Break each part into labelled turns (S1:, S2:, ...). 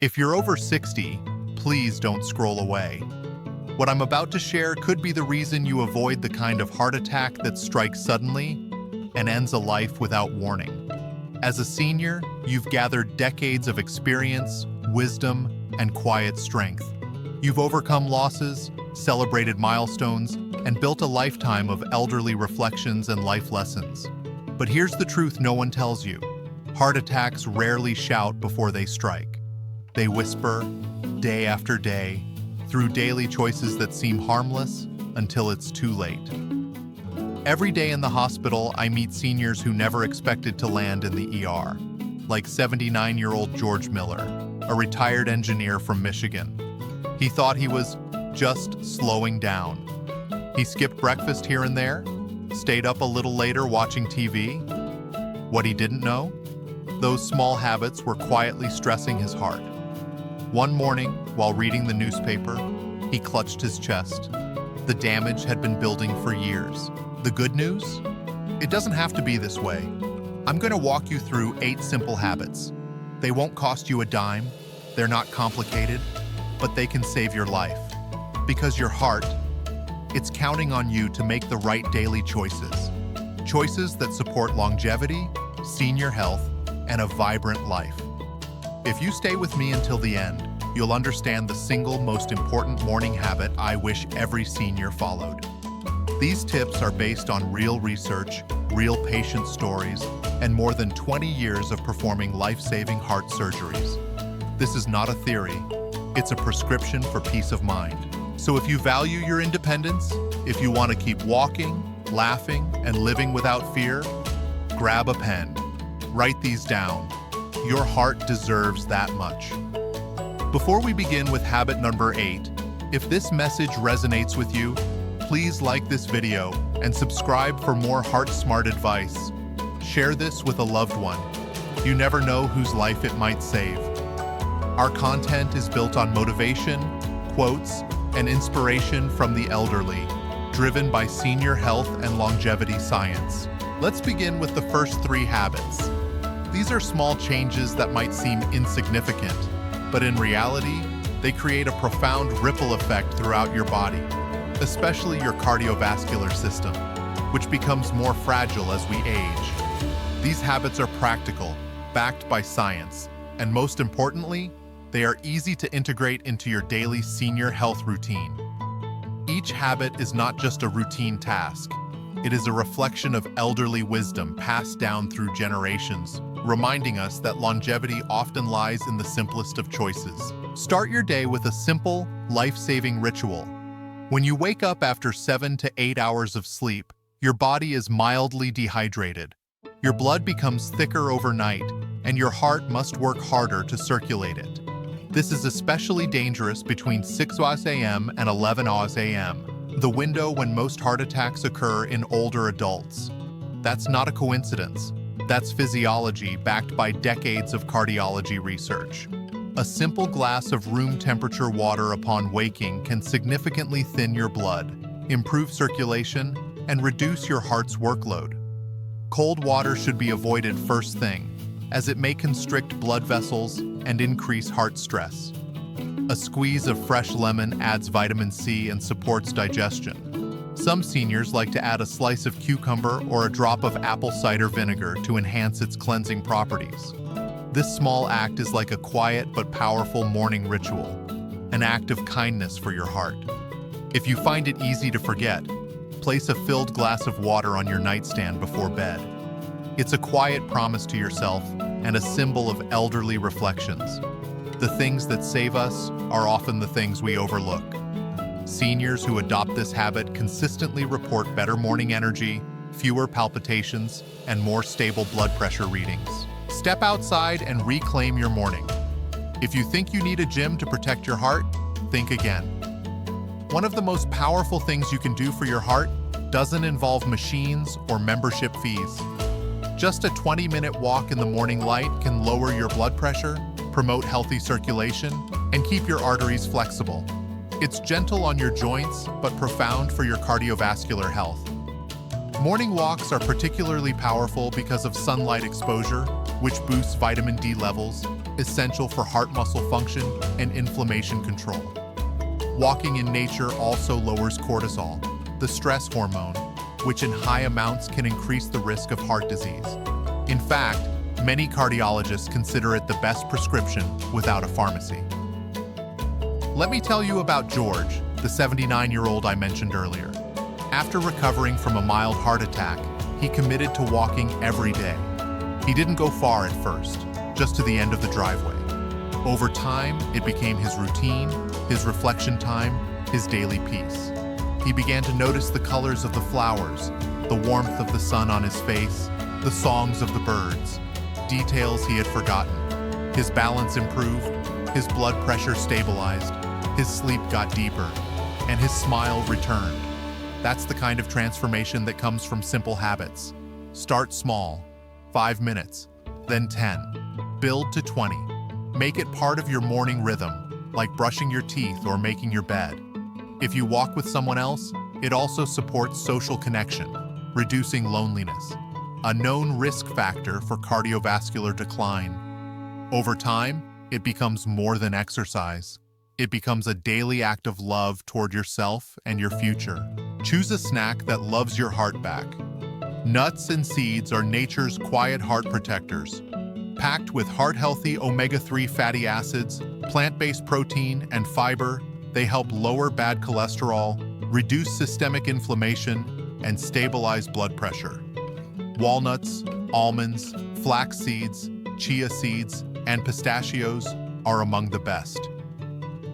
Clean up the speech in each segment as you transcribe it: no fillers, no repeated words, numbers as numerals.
S1: If you're over 60, please don't scroll away. What I'm about to share could be the reason you avoid the kind of heart attack that strikes suddenly and ends a life without warning. As a senior, you've gathered decades of experience, wisdom, and quiet strength. You've overcome losses, celebrated milestones, and built a lifetime of elderly reflections and life lessons. But here's the truth no one tells you. Heart attacks rarely shout before they strike. They whisper, day after day, through daily choices that seem harmless until it's too late. Every day in the hospital, I meet seniors who never expected to land in the ER, like 79-year-old George Miller, a retired engineer from Michigan. He thought he was just slowing down. He skipped breakfast here and there, stayed up a little later watching TV. What he didn't know? Those small habits were quietly stressing his heart. One morning, while reading the newspaper, he clutched his chest. The damage had been building for years. The good news? It doesn't have to be this way. I'm going to walk you through 8 simple habits. They won't cost you a dime, they're not complicated, but they can save your life. Because your heart, it's counting on you to make the right daily choices. Choices that support longevity, senior health, and a vibrant life. If you stay with me until the end, you'll understand the single most important morning habit I wish every senior followed. These tips are based on real research, real patient stories, and more than 20 years of performing life-saving heart surgeries. This is not a theory, it's a prescription for peace of mind. So if you value your independence, if you want to keep walking, laughing, and living without fear, grab a pen. Write these down. Your heart deserves that much. Before we begin with habit number 8, if this message resonates with you, please like this video and subscribe for more heart-smart advice. Share this with a loved one. You never know whose life it might save. Our content is built on motivation, quotes, and inspiration from the elderly, driven by senior health and longevity science. Let's begin with the first 3 habits. These are small changes that might seem insignificant, but in reality, they create a profound ripple effect throughout your body, especially your cardiovascular system, which becomes more fragile as we age. These habits are practical, backed by science, and most importantly, they are easy to integrate into your daily senior health routine. Each habit is not just a routine task. It is a reflection of elderly wisdom passed down through generations, reminding us that longevity often lies in the simplest of choices. Start your day with a simple, life-saving ritual. When you wake up after 7 to 8 hours of sleep, your body is mildly dehydrated. Your blood becomes thicker overnight, and your heart must work harder to circulate it. This is especially dangerous between 6 a.m. and 11 a.m., the window when most heart attacks occur in older adults. That's not a coincidence. That's physiology backed by decades of cardiology research. A simple glass of room temperature water upon waking can significantly thin your blood, improve circulation, and reduce your heart's workload. Cold water should be avoided first thing, as it may constrict blood vessels and increase heart stress. A squeeze of fresh lemon adds vitamin C and supports digestion. Some seniors like to add a slice of cucumber or a drop of apple cider vinegar to enhance its cleansing properties. This small act is like a quiet but powerful morning ritual, an act of kindness for your heart. If you find it easy to forget, place a filled glass of water on your nightstand before bed. It's a quiet promise to yourself and a symbol of elderly reflections. The things that save us are often the things we overlook. Seniors who adopt this habit consistently report better morning energy, fewer palpitations, and more stable blood pressure readings. Step outside and reclaim your morning. If you think you need a gym to protect your heart, think again. One of the most powerful things you can do for your heart doesn't involve machines or membership fees. Just a 20-minute walk in the morning light can lower your blood pressure, promote healthy circulation, and keep your arteries flexible. It's gentle on your joints, but profound for your cardiovascular health. Morning walks are particularly powerful because of sunlight exposure, which boosts vitamin D levels, essential for heart muscle function and inflammation control. Walking in nature also lowers cortisol, the stress hormone, which in high amounts can increase the risk of heart disease. In fact, many cardiologists consider it the best prescription without a pharmacy. Let me tell you about George, the 79-year-old I mentioned earlier. After recovering from a mild heart attack, he committed to walking every day. He didn't go far at first, just to the end of the driveway. Over time, it became his routine, his reflection time, his daily peace. He began to notice the colors of the flowers, the warmth of the sun on his face, the songs of the birds, details he had forgotten. His balance improved, his blood pressure stabilized, his sleep got deeper, and his smile returned. That's the kind of transformation that comes from simple habits. Start small, 5 minutes, then 10. Build to 20. Make it part of your morning rhythm, like brushing your teeth or making your bed. If you walk with someone else, it also supports social connection, reducing loneliness, a known risk factor for cardiovascular decline. Over time, it becomes more than exercise. It becomes a daily act of love toward yourself and your future. Choose a snack that loves your heart back. Nuts and seeds are nature's quiet heart protectors. Packed with heart-healthy omega-3 fatty acids, plant-based protein, and fiber, they help lower bad cholesterol, reduce systemic inflammation, and stabilize blood pressure. Walnuts, almonds, flax seeds, chia seeds, and pistachios are among the best.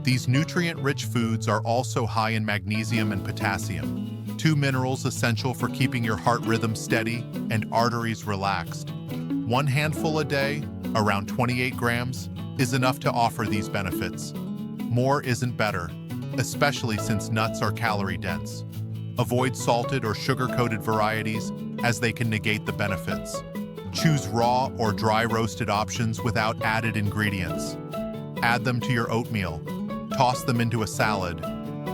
S1: These nutrient-rich foods are also high in magnesium and potassium, two minerals essential for keeping your heart rhythm steady and arteries relaxed. One handful a day, around 28 grams, is enough to offer these benefits. More isn't better, especially since nuts are calorie-dense. Avoid salted or sugar-coated varieties, as they can negate the benefits. Choose raw or dry roasted options without added ingredients. Add them to your oatmeal, toss them into a salad,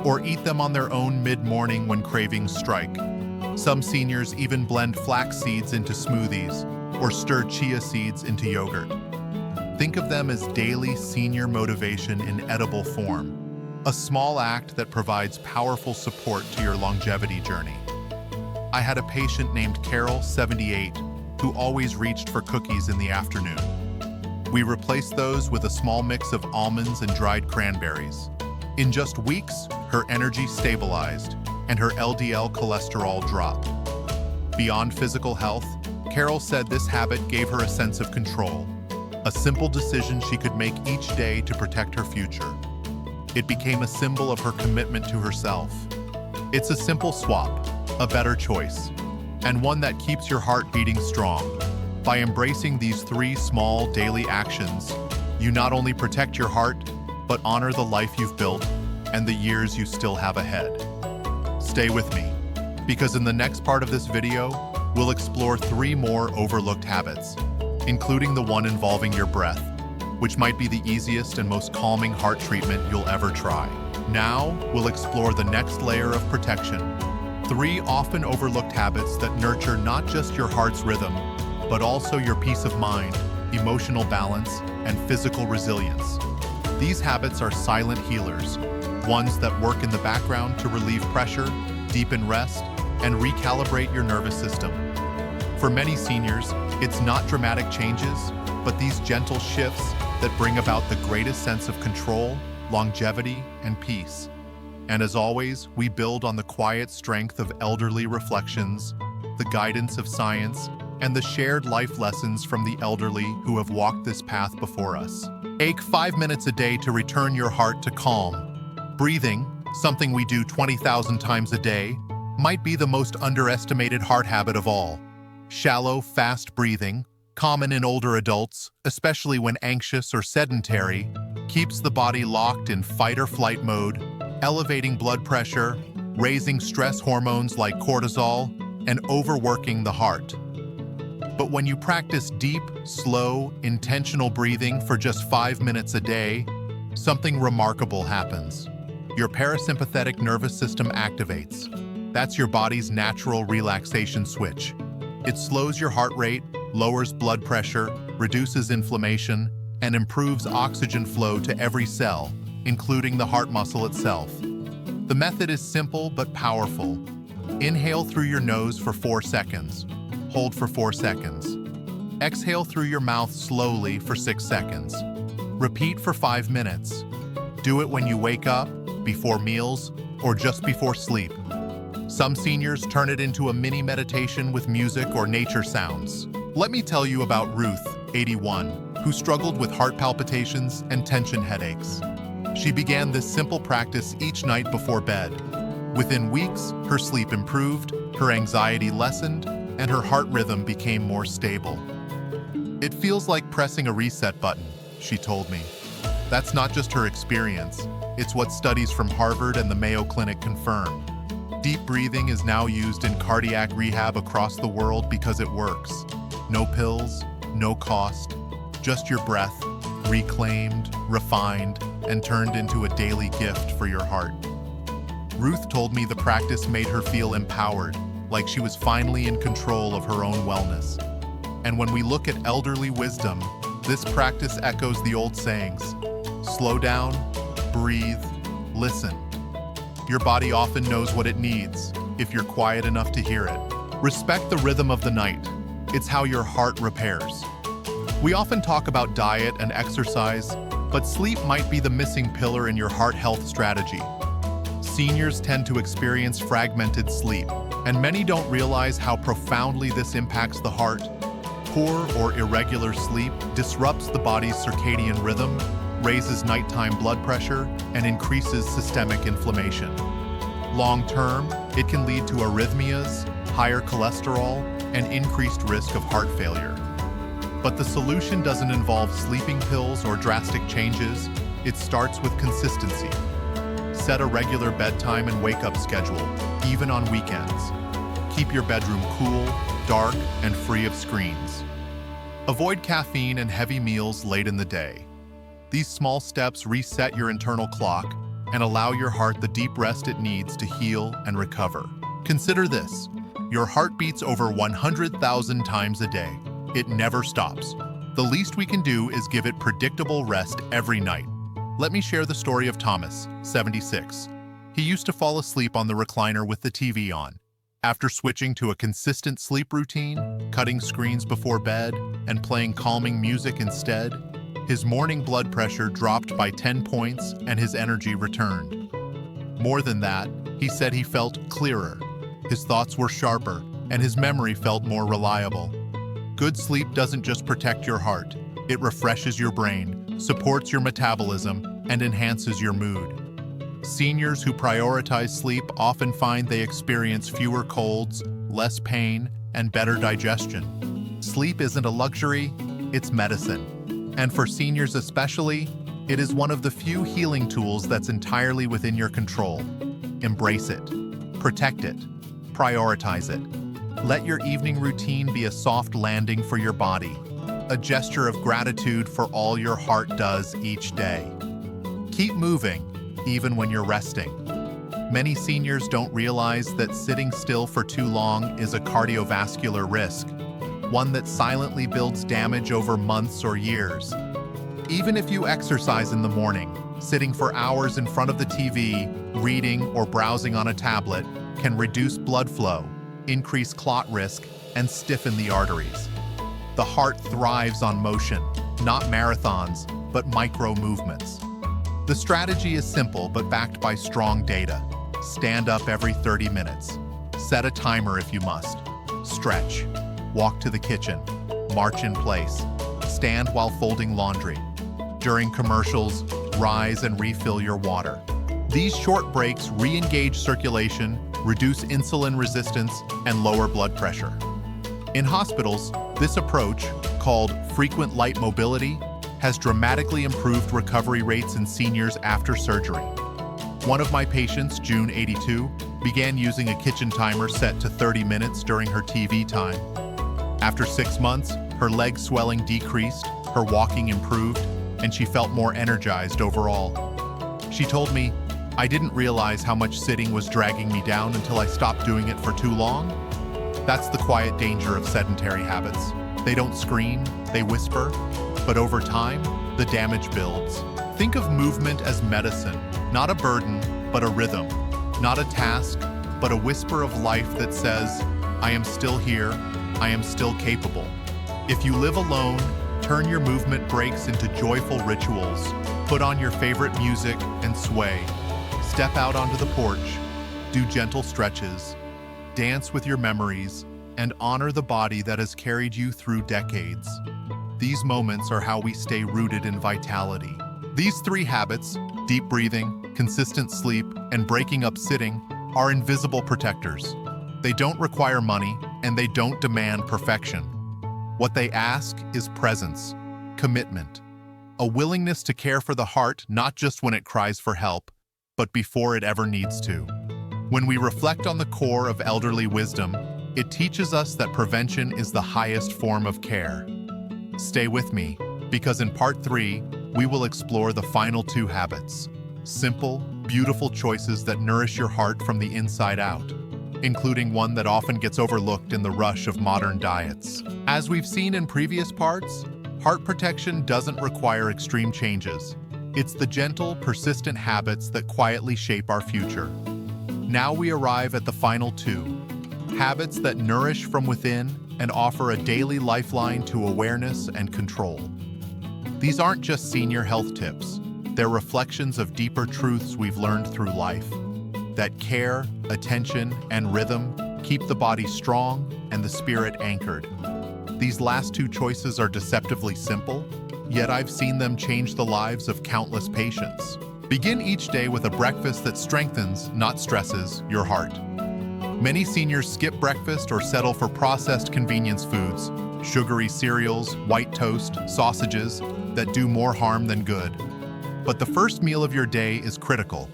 S1: or eat them on their own mid-morning when cravings strike. Some seniors even blend flax seeds into smoothies or stir chia seeds into yogurt. Think of them as daily senior motivation in edible form, a small act that provides powerful support to your longevity journey. I had a patient named Carol, 78, who always reached for cookies in the afternoon. We replaced those with a small mix of almonds and dried cranberries. In just weeks, her energy stabilized and her LDL cholesterol dropped. Beyond physical health, Carol said this habit gave her a sense of control, a simple decision she could make each day to protect her future. It became a symbol of her commitment to herself. It's a simple swap, a better choice, and one that keeps your heart beating strong. By embracing these 3 small daily actions, you not only protect your heart, but honor the life you've built and the years you still have ahead. Stay with me, because in the next part of this video, we'll explore 3 more overlooked habits, including the one involving your breath, which might be the easiest and most calming heart treatment you'll ever try. Now, we'll explore the next layer of protection, 3 often overlooked habits that nurture not just your heart's rhythm, but also your peace of mind, emotional balance, and physical resilience. These habits are silent healers, ones that work in the background to relieve pressure, deepen rest, and recalibrate your nervous system. For many seniors, it's not dramatic changes, but these gentle shifts that bring about the greatest sense of control, longevity, and peace. And as always, we build on the quiet strength of elderly reflections, the guidance of science, and the shared life lessons from the elderly who have walked this path before us. Take 5 minutes a day to return your heart to calm. Breathing, something we do 20,000 times a day, might be the most underestimated heart habit of all. Shallow, fast breathing, common in older adults, especially when anxious or sedentary, keeps the body locked in fight-or-flight mode, elevating blood pressure, raising stress hormones like cortisol, and overworking the heart. But when you practice deep, slow, intentional breathing for just 5 minutes a day, something remarkable happens. Your parasympathetic nervous system activates. That's your body's natural relaxation switch. It slows your heart rate, lowers blood pressure, reduces inflammation, and improves oxygen flow to every cell, including the heart muscle itself. The method is simple but powerful. Inhale through your nose for 4 seconds. Hold for 4 seconds. Exhale through your mouth slowly for 6 seconds. Repeat for 5 minutes. Do it when you wake up, before meals, or just before sleep. Some seniors turn it into a mini meditation with music or nature sounds. Let me tell you about Ruth, 81, who struggled with heart palpitations and tension headaches. She began this simple practice each night before bed. Within weeks, her sleep improved, her anxiety lessened, and her heart rhythm became more stable. "It feels like pressing a reset button," she told me. That's not just her experience, it's what studies from Harvard and the Mayo Clinic confirm. Deep breathing is now used in cardiac rehab across the world because it works. No pills, no cost, just your breath, reclaimed, refined, and turned into a daily gift for your heart. Ruth told me the practice made her feel empowered, like she was finally in control of her own wellness. And when we look at elderly wisdom, this practice echoes the old sayings: slow down, breathe, listen. Your body often knows what it needs, if you're quiet enough to hear it. Respect the rhythm of the night. It's how your heart repairs. We often talk about diet and exercise, but sleep might be the missing pillar in your heart health strategy. Seniors tend to experience fragmented sleep, and many don't realize how profoundly this impacts the heart. Poor or irregular sleep disrupts the body's circadian rhythm, raises nighttime blood pressure, and increases systemic inflammation. Long-term, it can lead to arrhythmias, higher cholesterol, and increased risk of heart failure. But the solution doesn't involve sleeping pills or drastic changes. It starts with consistency. Set a regular bedtime and wake-up schedule, even on weekends. Keep your bedroom cool, dark, and free of screens. Avoid caffeine and heavy meals late in the day. These small steps reset your internal clock and allow your heart the deep rest it needs to heal and recover. Consider this: your heart beats over 100,000 times a day. It never stops. The least we can do is give it predictable rest every night. Let me share the story of Thomas, 76. He used to fall asleep on the recliner with the TV on. After switching to a consistent sleep routine, cutting screens before bed, and playing calming music instead, his morning blood pressure dropped by 10 points and his energy returned. More than that, he said he felt clearer. His thoughts were sharper, and his memory felt more reliable. Good sleep doesn't just protect your heart. It refreshes your brain, supports your metabolism, and enhances your mood. Seniors who prioritize sleep often find they experience fewer colds, less pain, and better digestion. Sleep isn't a luxury, it's medicine. And for seniors especially, it is one of the few healing tools that's entirely within your control. Embrace it, protect it, prioritize it. Let your evening routine be a soft landing for your body, a gesture of gratitude for all your heart does each day. Keep moving, even when you're resting. Many seniors don't realize that sitting still for too long is a cardiovascular risk, one that silently builds damage over months or years. Even if you exercise in the morning, sitting for hours in front of the TV, reading, or browsing on a tablet can reduce blood flow, increase clot risk, and stiffen the arteries. The heart thrives on motion, not marathons, but micro movements. The strategy is simple but backed by strong data. Stand up every 30 minutes. Set a timer if you must. Stretch. Walk to the kitchen. March in place. Stand while folding laundry. During commercials, rise and refill your water. These short breaks re-engage circulation, reduce insulin resistance, and lower blood pressure. In hospitals, this approach, called frequent light mobility, has dramatically improved recovery rates in seniors after surgery. One of my patients, June 82, began using a kitchen timer set to 30 minutes during her TV time. After 6 months, her leg swelling decreased, her walking improved, and she felt more energized overall. She told me, "I didn't realize how much sitting was dragging me down until I stopped doing it for too long." That's the quiet danger of sedentary habits. They don't scream, they whisper, but over time, the damage builds. Think of movement as medicine, not a burden, but a rhythm. Not a task, but a whisper of life that says, I am still here, I am still capable. If you live alone, turn your movement breaks into joyful rituals. Put on your favorite music and sway. Step out onto the porch, do gentle stretches, dance with your memories, and honor the body that has carried you through decades. These moments are how we stay rooted in vitality. These 3 habits, deep breathing, consistent sleep, and breaking up sitting, are invisible protectors. They don't require money, and they don't demand perfection. What they ask is presence, commitment, a willingness to care for the heart not just when it cries for help, but before it ever needs to. When we reflect on the core of elderly wisdom, it teaches us that prevention is the highest form of care. Stay with me, because in part 3, we will explore the final 2 habits. Simple, beautiful choices that nourish your heart from the inside out, including one that often gets overlooked in the rush of modern diets. As we've seen in previous parts, heart protection doesn't require extreme changes. It's the gentle, persistent habits that quietly shape our future. Now we arrive at the final 2, habits that nourish from within and offer a daily lifeline to awareness and control. These aren't just senior health tips. They're reflections of deeper truths we've learned through life. That care, attention, and rhythm keep the body strong and the spirit anchored. These last 2 choices are deceptively simple, yet I've seen them change the lives of countless patients. Begin each day with a breakfast that strengthens, not stresses, your heart. Many seniors skip breakfast or settle for processed convenience foods, sugary cereals, white toast, sausages, that do more harm than good. But the first meal of your day is critical.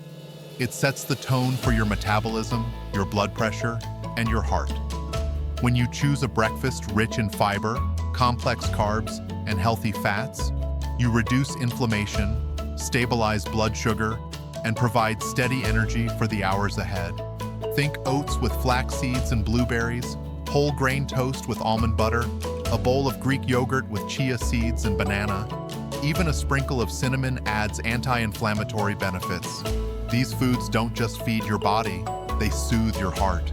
S1: It sets the tone for your metabolism, your blood pressure, and your heart. When you choose a breakfast rich in fiber, complex carbs, and healthy fats, you reduce inflammation, stabilize blood sugar, and provide steady energy for the hours ahead. Think oats with flax seeds and blueberries, whole grain toast with almond butter, a bowl of Greek yogurt with chia seeds and banana. Even a sprinkle of cinnamon adds anti-inflammatory benefits. These foods don't just feed your body, they soothe your heart.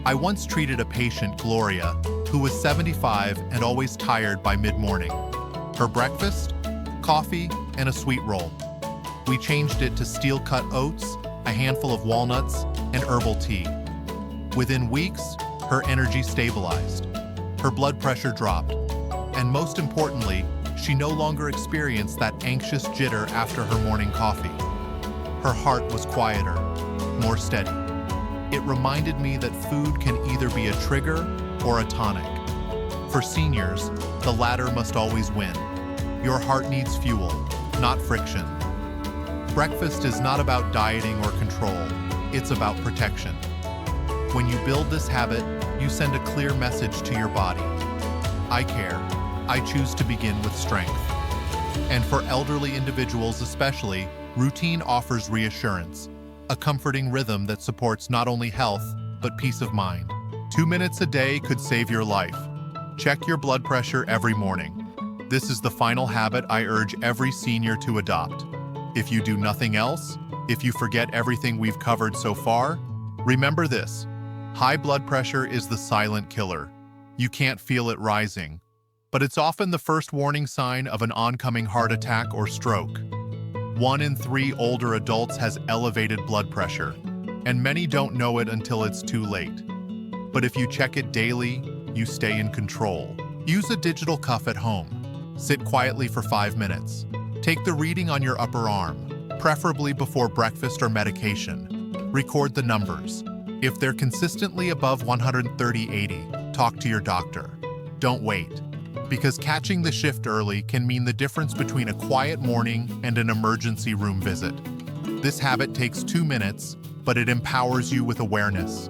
S1: I once treated a patient, Gloria, who was 75 and always tired by mid-morning. Her breakfast? Coffee and a sweet roll. We changed it to steel-cut oats, a handful of walnuts, and herbal tea. Within weeks, her energy stabilized. Her blood pressure dropped. And most importantly, she no longer experienced that anxious jitter after her morning coffee. Her heart was quieter, more steady. It reminded me that food can either be a trigger or a tonic. For seniors, the latter must always win. Your heart needs fuel, not friction. Breakfast is not about dieting or control, it's about protection. When you build this habit, you send a clear message to your body. I care. I choose to begin with strength. And for elderly individuals especially, routine offers reassurance, a comforting rhythm that supports not only health, but peace of mind. 2 minutes a day could save your life. Check your blood pressure every morning. This is the final habit I urge every senior to adopt. If you do nothing else, if you forget everything we've covered so far, remember this: high blood pressure is the silent killer. You can't feel it rising, but it's often the first warning sign of an oncoming heart attack or stroke. 1 in 3 older adults has elevated blood pressure, and many don't know it until it's too late. But if you check it daily, you stay in control. Use a digital cuff at home. Sit quietly for 5 minutes. Take the reading on your upper arm, preferably before breakfast or medication. Record the numbers. If they're consistently above 130/80, talk to your doctor. Don't wait, because catching the shift early can mean the difference between a quiet morning and an emergency room visit. This habit takes 2 minutes, but it empowers you with awareness.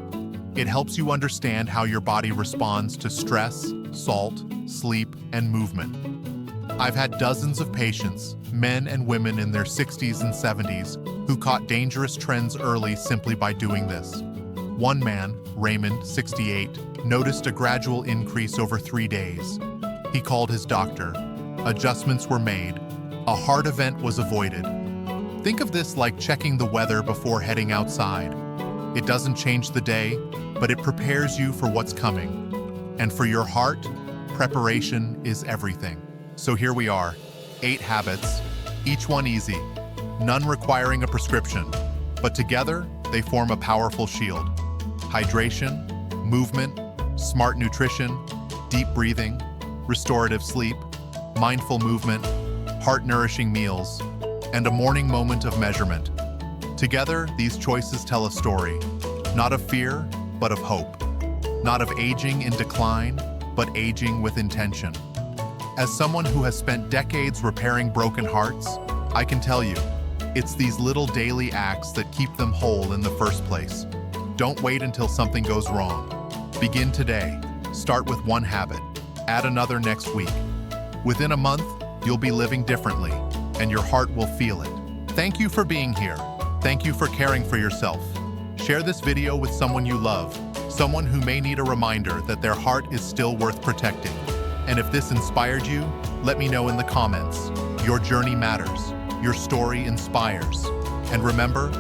S1: It helps you understand how your body responds to stress, salt, sleep, and movement. I've had dozens of patients, men and women in their 60s and 70s, who caught dangerous trends early simply by doing this. One man, Raymond, 68, noticed a gradual increase over 3 days. He called his doctor. Adjustments were made. A heart event was avoided. Think of this like checking the weather before heading outside. It doesn't change the day, but it prepares you for what's coming. And for your heart, preparation is everything. So here we are, 8 habits, each one easy, none requiring a prescription, but together they form a powerful shield. Hydration, movement, smart nutrition, deep breathing, restorative sleep, mindful movement, heart-nourishing meals, and a morning moment of measurement. Together, these choices tell a story, not of fear, but of hope. Not of aging in decline, but aging with intention. As someone who has spent decades repairing broken hearts, I can tell you, it's these little daily acts that keep them whole in the first place. Don't wait until something goes wrong. Begin today. Start with one habit. Add another next week. Within a month, you'll be living differently, and your heart will feel it. Thank you for being here. Thank you for caring for yourself. Share this video with someone you love, someone who may need a reminder that their heart is still worth protecting. And if this inspired you, let me know in the comments. Your journey matters. Your story inspires. And remember,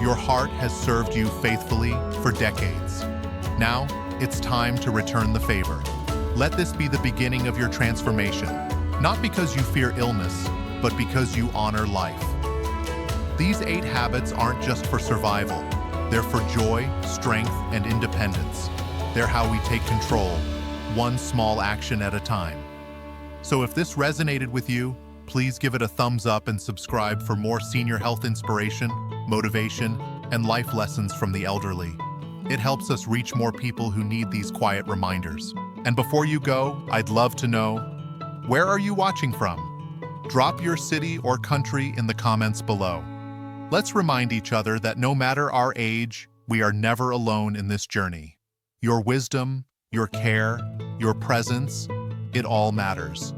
S1: your heart has served you faithfully for decades. Now, it's time to return the favor. Let this be the beginning of your transformation, not because you fear illness, but because you honor life. These 8 habits aren't just for survival. They're for joy, strength, and independence. They're how we take control, one small action at a time. So if this resonated with you, please give it a thumbs up and subscribe for more senior health inspiration, motivation, and life lessons from the elderly. It helps us reach more people who need these quiet reminders. And before you go, I'd love to know, where are you watching from? Drop your city or country in the comments below. Let's remind each other that no matter our age, we are never alone in this journey. Your wisdom, your care, your presence, it all matters.